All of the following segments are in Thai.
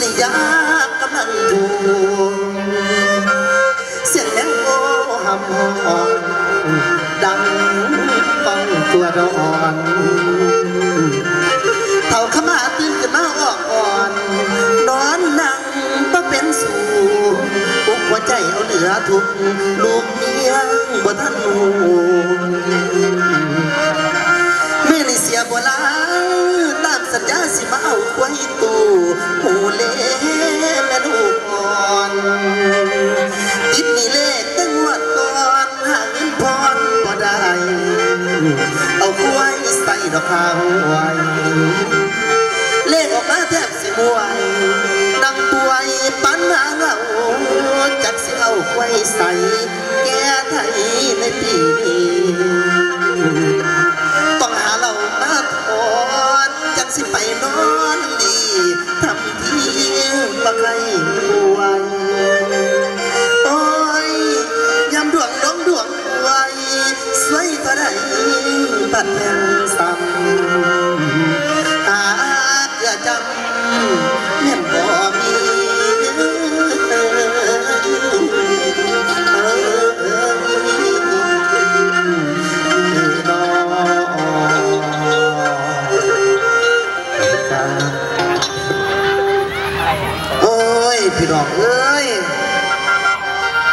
ริยากำลังดูเสียงแมงโอหำหอนดังป้องตัวร้อนเท่าขมาตื่นขึ้นมาออกอ่อนนอนนั่งบ่เป็นสูปุกหัวใจเอาเหลือทุกลูกเมียบ่ทันหูเมื่อนี่เสียบ่ลาตามสัญญาสิมาเอาไว้ตู้หูเล่แม่ลูกอ่อนติดนี่เลขตั้งวัดก่อนหาเงินพรบ่ได้เอาไว้ใส่ดอกข้าวไว้เลขออกมาแทบสิบวยดังป่วยปันหาเงาจักสิเอาไว้ใส่แก่ไทยในปีนี้ต้องหาเรามาถอนจักสิไปนอนดีทำทีบ่ใครป่วยโอ้ยยามดวงน้องดวงป่วยสวยเท่าใดปัดแผ่นซ้ำหาเกลือจำเมียนบ่มีโอ้ยพี่น้องเอ้ย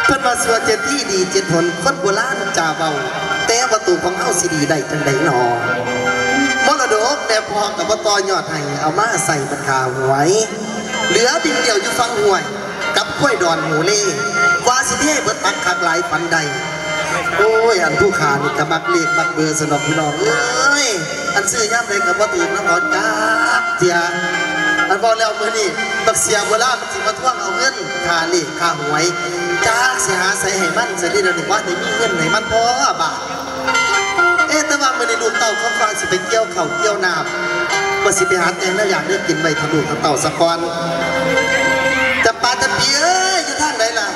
เพิ่นมาสวดเจ็ดที่ดีเจ็ดผลคนโบราณจ่าเบาแต่ประตูของเฮาสิดีได้จังได๋หนอมรดกแต่พอกับบ่ต่อยอดให้เอามาใส่บรรคาหวยเหลือดินเดียวอยู่ฟังห้วยกับกล้วยดอนหมูเล่กว่าสิเทเบิดตักคักหลายปันใดโอ้ยอันผู้ขานี่ก็มักเลขมักเบอร์สนองพี่น้องเอ้ยอันซื้อย่ำใดก็บ่ถูกนำเอาจักเที่ยอันบอกแล้วมื้อนี้บักเสียโบราณมันสิมาทวงเอาเงินค่าเลขค่าหวยจ้าสิหาใส่ให้มันสิได้ดอกว่าได้มีเงินให้มันพอบาทแต่ว่ามื้อนี้ลูกเต่าเขาฟังสิไปเกี่ยวข้าวเกี่ยวน้ำว่าสิไปหาแตงแล้วอยากได้กินใบทะลุทะเต่าสะกอนจะปลาจะเปียอยู่ทางไหนล่ะ